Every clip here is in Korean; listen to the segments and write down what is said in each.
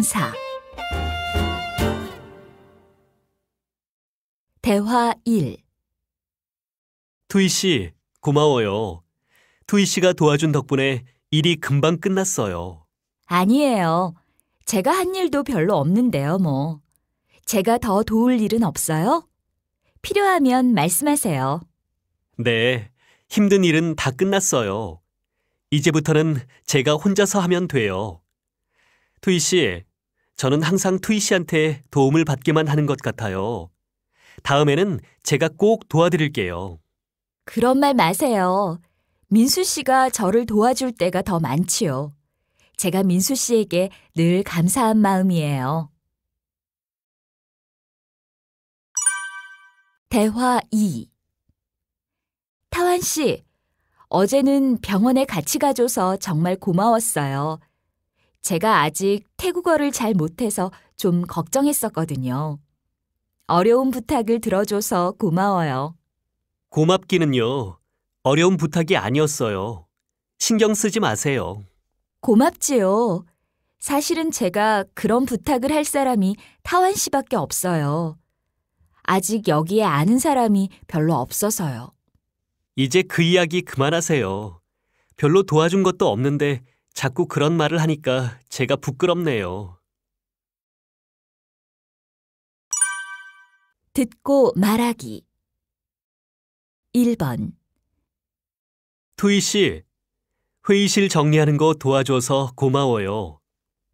감사. 대화 1. 투이 씨, 고마워요. 투이 씨가 도와준 덕분에 일이 금방 끝났어요. 아니에요. 제가 한 일도 별로 없는데요, 뭐. 제가 더 도울 일은 없어요? 필요하면 말씀하세요. 네, 힘든 일은 다 끝났어요. 이제부터는 제가 혼자서 하면 돼요. 투이 씨, 저는 항상 투이 씨한테 도움을 받기만 하는 것 같아요. 다음에는 제가 꼭 도와드릴게요. 그런 말 마세요. 민수 씨가 저를 도와줄 때가 더 많지요. 제가 민수 씨에게 늘 감사한 마음이에요. 대화 2. 타완 씨, 어제는 병원에 같이 가줘서 정말 고마웠어요. 제가 아직 태국어를 잘 못해서 좀 걱정했었거든요. 어려운 부탁을 들어줘서 고마워요. 고맙기는요. 어려운 부탁이 아니었어요. 신경 쓰지 마세요. 고맙지요. 사실은 제가 그런 부탁을 할 사람이 타완 씨밖에 없어요. 아직 여기에 아는 사람이 별로 없어서요. 이제 그 이야기 그만하세요. 별로 도와준 것도 없는데 자꾸 그런 말을 하니까 제가 부끄럽네요. 듣고 말하기. 1번. 투이 씨, 회의실 정리하는 거 도와줘서 고마워요.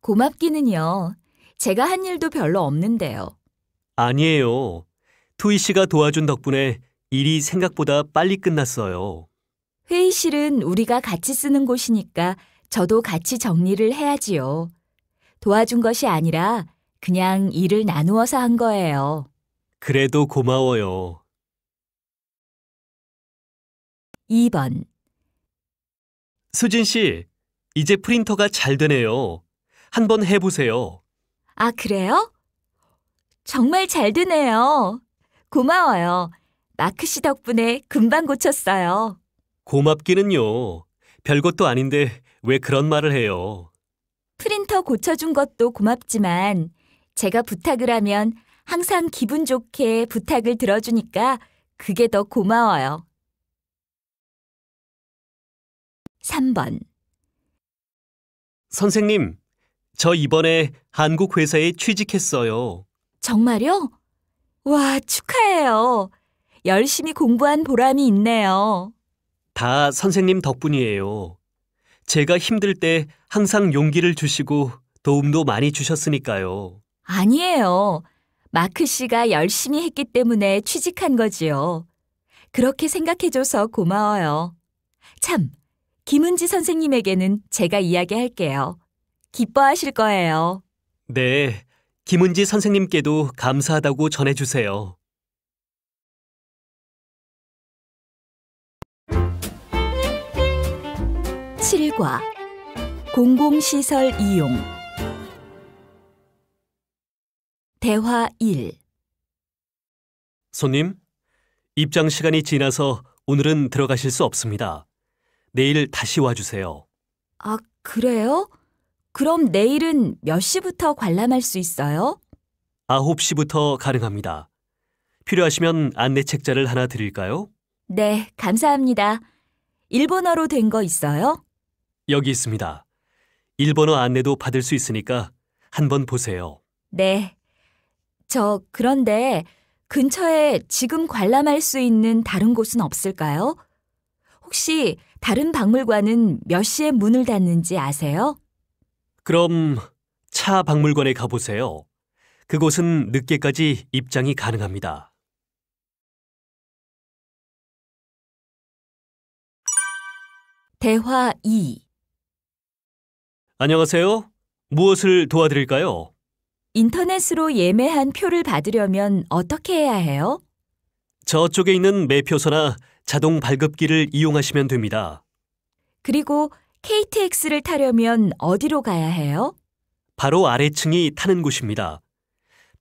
고맙기는요. 제가 한 일도 별로 없는데요. 아니에요. 투이 씨가 도와준 덕분에 일이 생각보다 빨리 끝났어요. 회의실은 우리가 같이 쓰는 곳이니까 저도 같이 정리를 해야지요. 도와준 것이 아니라 그냥 일을 나누어서 한 거예요. 그래도 고마워요. 2번. 수진 씨, 이제 프린터가 잘 되네요. 한번 해보세요. 아, 그래요? 정말 잘 되네요. 고마워요. 마크 씨 덕분에 금방 고쳤어요. 고맙기는요. 별것도 아닌데 왜 그런 말을 해요? 프린터 고쳐준 것도 고맙지만 제가 부탁을 하면 항상 기분 좋게 부탁을 들어주니까 그게 더 고마워요. 3번. 선생님, 저 이번에 한국 회사에 취직했어요. 정말요? 와, 축하해요. 열심히 공부한 보람이 있네요. 다 선생님 덕분이에요. 제가 힘들 때 항상 용기를 주시고 도움도 많이 주셨으니까요. 아니에요. 마크 씨가 열심히 했기 때문에 취직한 거지요. 그렇게 생각해줘서 고마워요. 참, 김은지 선생님에게는 제가 이야기할게요. 기뻐하실 거예요. 네, 김은지 선생님께도 감사하다고 전해주세요. 칠과 공공시설 이용. 대화 1. 손님, 입장 시간이 지나서 오늘은 들어가실 수 없습니다. 내일 다시 와주세요. 아, 그래요? 그럼 내일은 몇 시부터 관람할 수 있어요? 9시부터 가능합니다. 필요하시면 안내 책자를 하나 드릴까요? 네, 감사합니다. 일본어로 된 거 있어요? 여기 있습니다. 일본어 안내도 받을 수 있으니까 한번 보세요. 네. 그런데 근처에 지금 관람할 수 있는 다른 곳은 없을까요? 혹시 다른 박물관은 몇 시에 문을 닫는지 아세요? 그럼 차 박물관에 가보세요. 그곳은 늦게까지 입장이 가능합니다. 대화 2. 안녕하세요. 무엇을 도와드릴까요? 인터넷으로 예매한 표를 받으려면 어떻게 해야 해요? 저쪽에 있는 매표소나 자동 발급기를 이용하시면 됩니다. 그리고 KTX를 타려면 어디로 가야 해요? 바로 아래층이 타는 곳입니다.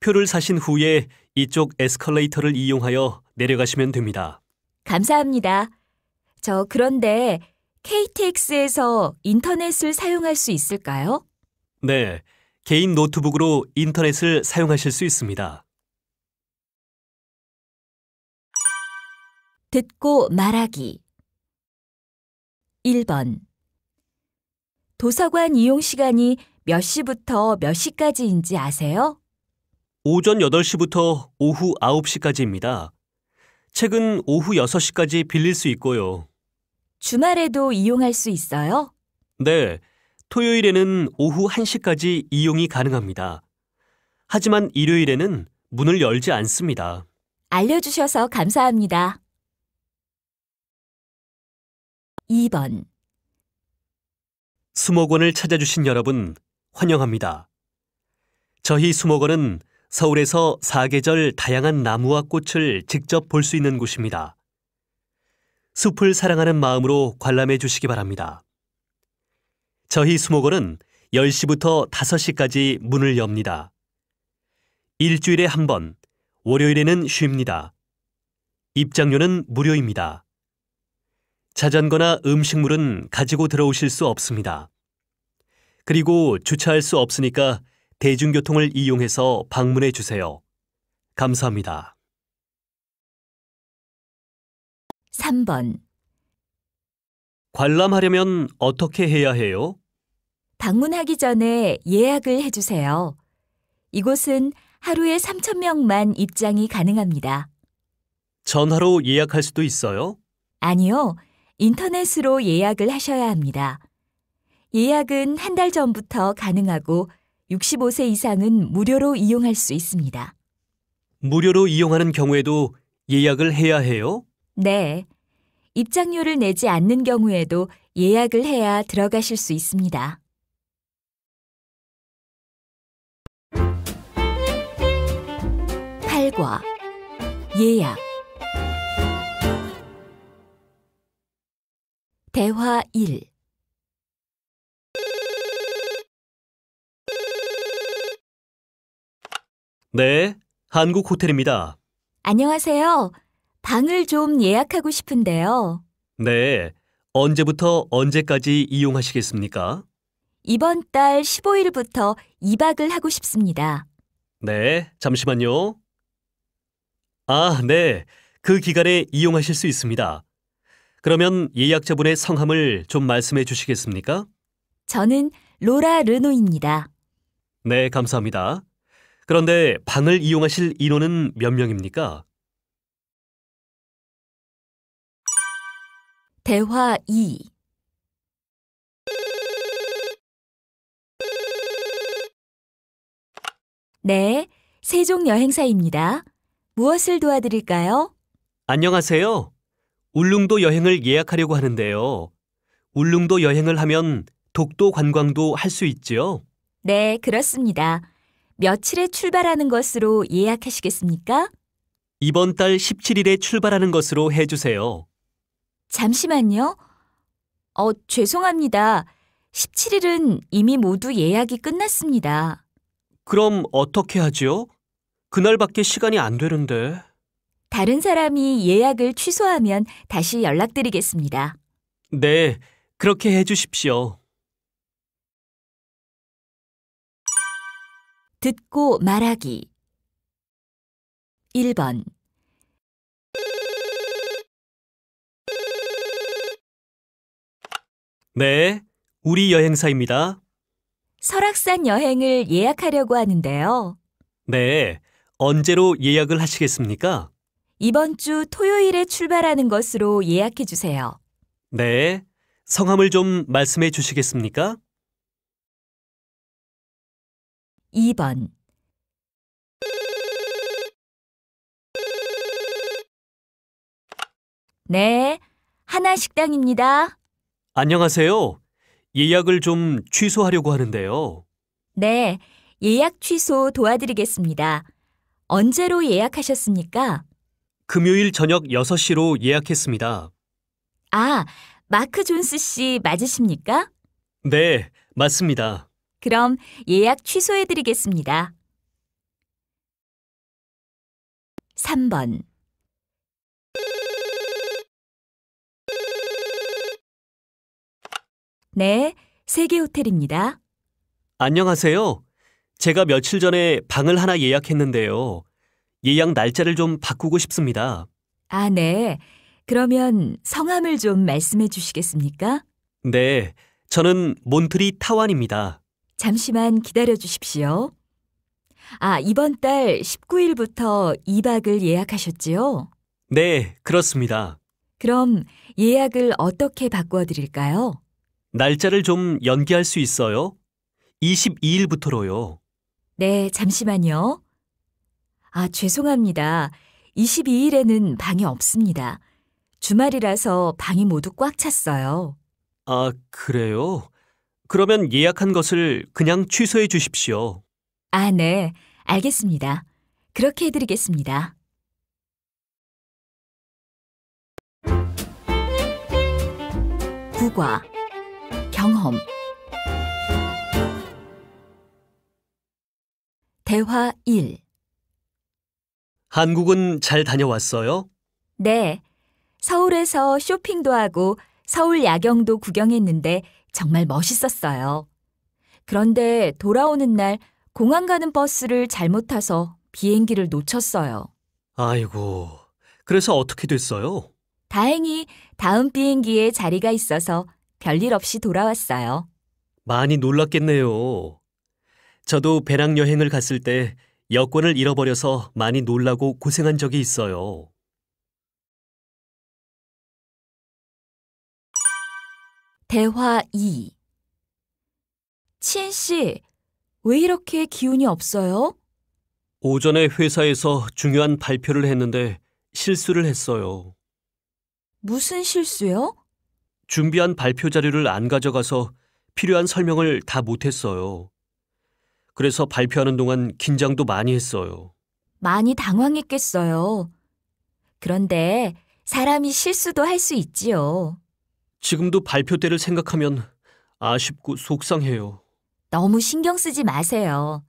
표를 사신 후에 이쪽 에스컬레이터를 이용하여 내려가시면 됩니다. 감사합니다. 그런데 KTX에서 인터넷을 사용할 수 있을까요? 네, 개인 노트북으로 인터넷을 사용하실 수 있습니다. 듣고 말하기 1번 도서관 이용 시간이 몇 시부터 몇 시까지인지 아세요? 오전 8시부터 오후 9시까지입니다. 책은 오후 6시까지 빌릴 수 있고요. 주말에도 이용할 수 있어요? 네, 토요일에는 오후 1시까지 이용이 가능합니다. 하지만 일요일에는 문을 열지 않습니다. 알려주셔서 감사합니다. 2번 수목원을 찾아주신 여러분, 환영합니다. 저희 수목원은 서울에서 사계절 다양한 나무와 꽃을 직접 볼 수 있는 곳입니다. 숲을 사랑하는 마음으로 관람해 주시기 바랍니다. 저희 수목원은 10시부터 5시까지 문을 엽니다. 일주일에 한 번, 월요일에는 쉽니다. 입장료는 무료입니다. 자전거나 음식물은 가지고 들어오실 수 없습니다. 그리고 주차할 수 없으니까 대중교통을 이용해서 방문해 주세요. 감사합니다. 3번 관람하려면 어떻게 해야 해요? 방문하기 전에 예약을 해주세요. 이곳은 하루에 3,000명만 입장이 가능합니다. 전화로 예약할 수도 있어요? 아니요, 인터넷으로 예약을 하셔야 합니다. 예약은 한 달 전부터 가능하고 65세 이상은 무료로 이용할 수 있습니다. 무료로 이용하는 경우에도 예약을 해야 해요? 네, 입장료를 내지 않는 경우에도 예약을 해야 들어가실 수 있습니다. 팔과 예약 대화 1 네, 한국 호텔입니다. 안녕하세요. 방을 좀 예약하고 싶은데요. 네, 언제부터 언제까지 이용하시겠습니까? 이번 달 15일부터 2박을 하고 싶습니다. 네, 잠시만요. 아, 네, 그 기간에 이용하실 수 있습니다. 그러면 예약자분의 성함을 좀 말씀해 주시겠습니까? 저는 로라 르노입니다. 네, 감사합니다. 그런데 방을 이용하실 인원은 몇 명입니까? 대화 2 네, 세종 여행사입니다. 무엇을 도와드릴까요? 안녕하세요. 울릉도 여행을 예약하려고 하는데요. 울릉도 여행을 하면 독도 관광도 할 수 있지요? 네, 그렇습니다. 며칠에 출발하는 것으로 예약하시겠습니까? 이번 달 17일에 출발하는 것으로 해주세요. 잠시만요. 죄송합니다. 17일은 이미 모두 예약이 끝났습니다. 그럼 어떻게 하지요? 그날밖에 시간이 안 되는데. 다른 사람이 예약을 취소하면 다시 연락드리겠습니다. 네, 그렇게 해주십시오. 듣고 말하기 1번 네, 우리 여행사입니다. 설악산 여행을 예약하려고 하는데요. 네, 언제로 예약을 하시겠습니까? 이번 주 토요일에 출발하는 것으로 예약해 주세요. 네, 성함을 좀 말씀해 주시겠습니까? 2번 네, 하나식당입니다. 안녕하세요. 예약을 좀 취소하려고 하는데요. 네, 예약 취소 도와드리겠습니다. 언제로 예약하셨습니까? 금요일 저녁 6시로 예약했습니다. 아, 마크 존스 씨 맞으십니까? 네, 맞습니다. 그럼 예약 취소해드리겠습니다. 3번 네, 세계호텔입니다. 안녕하세요. 제가 며칠 전에 방을 하나 예약했는데요. 예약 날짜를 좀 바꾸고 싶습니다. 아, 네. 그러면 성함을 좀 말씀해 주시겠습니까? 네, 저는 몬트리 타완입니다. 잠시만 기다려 주십시오. 아, 이번 달 19일부터 2박을 예약하셨지요? 네, 그렇습니다. 그럼 예약을 어떻게 바꾸어 드릴까요? 날짜를 좀 연기할 수 있어요? 22일부터로요. 네, 잠시만요. 아, 죄송합니다. 22일에는 방이 없습니다. 주말이라서 방이 모두 꽉 찼어요. 아, 그래요? 그러면 예약한 것을 그냥 취소해 주십시오. 아, 네. 알겠습니다. 그렇게 해드리겠습니다. 국어, 경험. 대화 1. 한국은 잘 다녀왔어요? 네. 서울에서 쇼핑도 하고 서울 야경도 구경했는데 정말 멋있었어요. 그런데 돌아오는 날 공항 가는 버스를 잘못 타서 비행기를 놓쳤어요. 아이고, 그래서 어떻게 됐어요? 다행히 다음 비행기에 자리가 있어서 별일 없이 돌아왔어요. 많이 놀랐겠네요. 저도 배낭여행을 갔을 때 여권을 잃어버려서 많이 놀라고 고생한 적이 있어요. 대화 2. 치엔 씨, 왜 이렇게 기운이 없어요? 오전에 회사에서 중요한 발표를 했는데 실수를 했어요. 무슨 실수요? 준비한 발표 자료를 안 가져가서 필요한 설명을 다 못했어요. 그래서 발표하는 동안 긴장도 많이 했어요. 많이 당황했겠어요. 그런데 사람이 실수도 할 수 있지요. 지금도 발표 때를 생각하면 아쉽고 속상해요. 너무 신경 쓰지 마세요.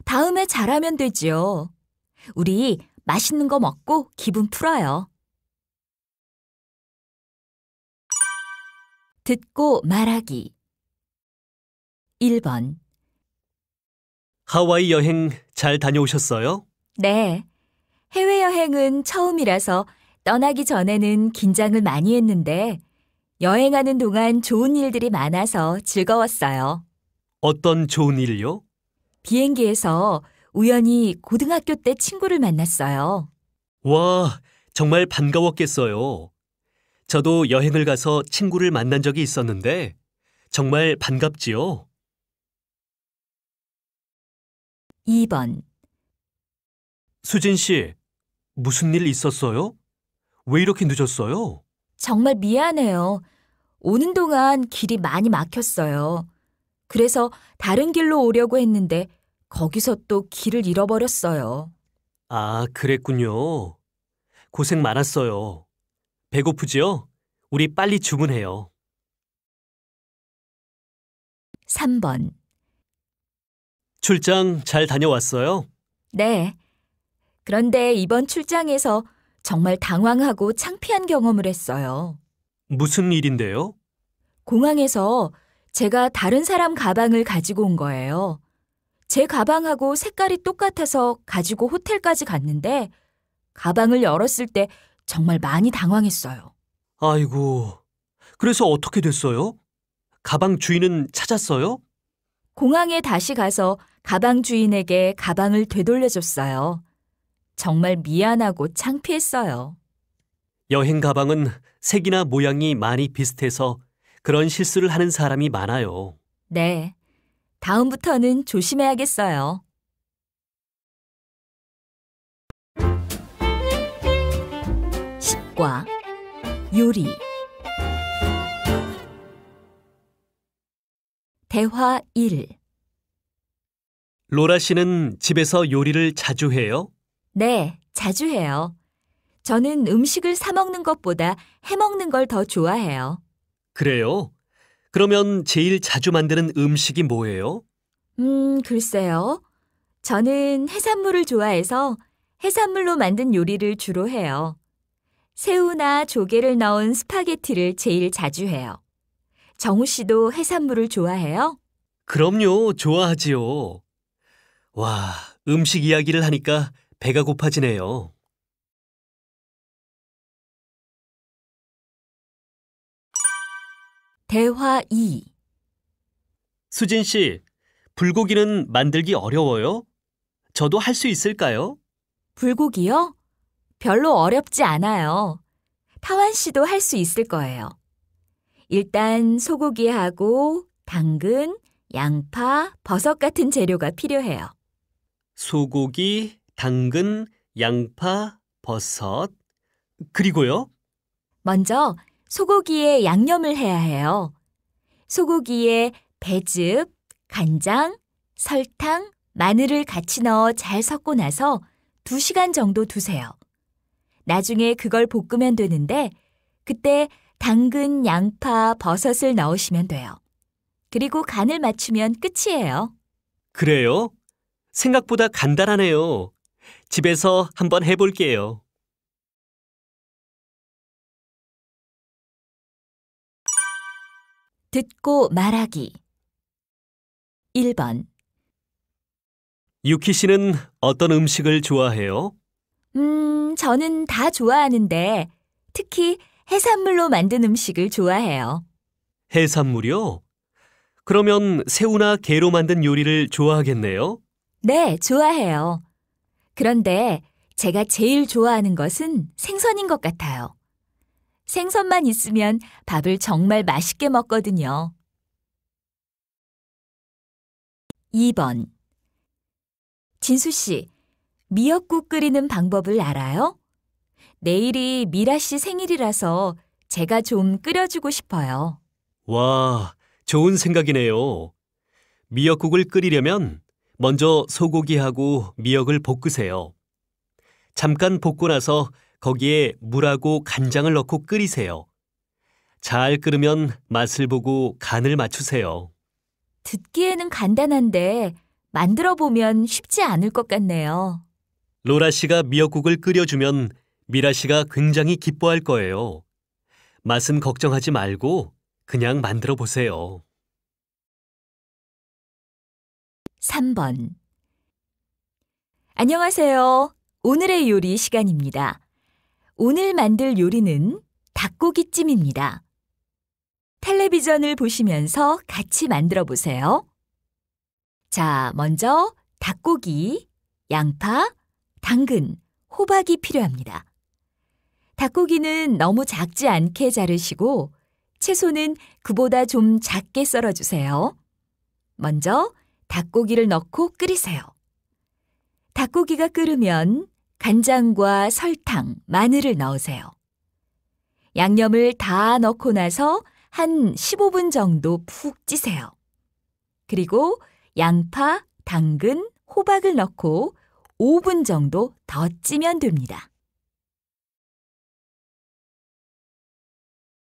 다음에 잘하면 되지요. 우리 맛있는 거 먹고 기분 풀어요. 듣고 말하기. 1번. 하와이 여행 잘 다녀오셨어요? 네. 해외여행은 처음이라서 떠나기 전에는 긴장을 많이 했는데 여행하는 동안 좋은 일들이 많아서 즐거웠어요. 어떤 좋은 일요? 비행기에서 우연히 고등학교 때 친구를 만났어요. 와, 정말 반가웠겠어요. 저도 여행을 가서 친구를 만난 적이 있었는데 정말 반갑지요? 2번. 수진 씨, 무슨 일 있었어요? 왜 이렇게 늦었어요? 정말 미안해요. 오는 동안 길이 많이 막혔어요. 그래서 다른 길로 오려고 했는데 거기서 또 길을 잃어버렸어요. 아, 그랬군요. 고생 많았어요. 배고프지요? 우리 빨리 주문해요. 3번. 출장 잘 다녀왔어요? 네. 그런데 이번 출장에서 정말 당황하고 창피한 경험을 했어요. 무슨 일인데요? 공항에서 제가 다른 사람 가방을 가지고 온 거예요. 제 가방하고 색깔이 똑같아서 가지고 호텔까지 갔는데 가방을 열었을 때 정말 많이 당황했어요. 아이고, 그래서 어떻게 됐어요? 가방 주인은 찾았어요? 공항에 다시 가서 가방 주인에게 가방을 되돌려줬어요. 정말 미안하고 창피했어요. 여행 가방은 색이나 모양이 많이 비슷해서 그런 실수를 하는 사람이 많아요. 네. 다음부터는 조심해야겠어요. 식과 요리 대화 1. 로라 씨는 집에서 요리를 자주 해요? 네, 자주 해요. 저는 음식을 사 먹는 것보다 해 먹는 걸 더 좋아해요. 그래요? 그러면 제일 자주 만드는 음식이 뭐예요? 글쎄요. 저는 해산물을 좋아해서 해산물로 만든 요리를 주로 해요. 새우나 조개를 넣은 스파게티를 제일 자주 해요. 정우 씨도 해산물을 좋아해요? 그럼요, 좋아하지요. 와, 음식 이야기를 하니까 배가 고파지네요. 대화 2. 수진 씨, 불고기는 만들기 어려워요? 저도 할 수 있을까요? 불고기요? 별로 어렵지 않아요. 타완 씨도 할 수 있을 거예요. 일단 소고기하고 당근, 양파, 버섯 같은 재료가 필요해요. 소고기, 당근, 양파, 버섯, 그리고요? 먼저 소고기에 양념을 해야 해요. 소고기에 배즙, 간장, 설탕, 마늘을 같이 넣어 잘 섞고 나서 2시간 정도 두세요. 나중에 그걸 볶으면 되는데 그때 당근, 양파, 버섯을 넣으시면 돼요. 그리고 간을 맞추면 끝이에요. 그래요? 생각보다 간단하네요. 집에서 한번 해볼게요. 듣고 말하기. 1번. 유키 씨는 어떤 음식을 좋아해요? 저는 다 좋아하는데 특히 해산물로 만든 음식을 좋아해요. 해산물이요? 그러면 새우나 게로 만든 요리를 좋아하겠네요? 네, 좋아해요. 그런데 제가 제일 좋아하는 것은 생선인 것 같아요. 생선만 있으면 밥을 정말 맛있게 먹거든요. 2번. 진수 씨, 미역국 끓이는 방법을 알아요? 내일이 미라 씨 생일이라서 제가 좀 끓여주고 싶어요. 와, 좋은 생각이네요. 미역국을 끓이려면 먼저 소고기하고 미역을 볶으세요. 잠깐 볶고 나서 거기에 물하고 간장을 넣고 끓이세요. 잘 끓으면 맛을 보고 간을 맞추세요. 듣기에는 간단한데 만들어 보면 쉽지 않을 것 같네요. 로라 씨가 미역국을 끓여주면 미라 씨가 굉장히 기뻐할 거예요. 맛은 걱정하지 말고 그냥 만들어 보세요. 3번. 안녕하세요. 오늘의 요리 시간입니다. 오늘 만들 요리는 닭고기찜입니다. 텔레비전을 보시면서 같이 만들어 보세요. 자, 먼저 닭고기, 양파, 당근, 호박이 필요합니다. 닭고기는 너무 작지 않게 자르시고 채소는 그보다 좀 작게 썰어주세요. 먼저 닭고기를 넣고 끓이세요. 닭고기가 끓으면 간장과 설탕, 마늘을 넣으세요. 양념을 다 넣고 나서 한 15분 정도 푹 찌세요. 그리고 양파, 당근, 호박을 넣고 5분 정도 더 찌면 됩니다.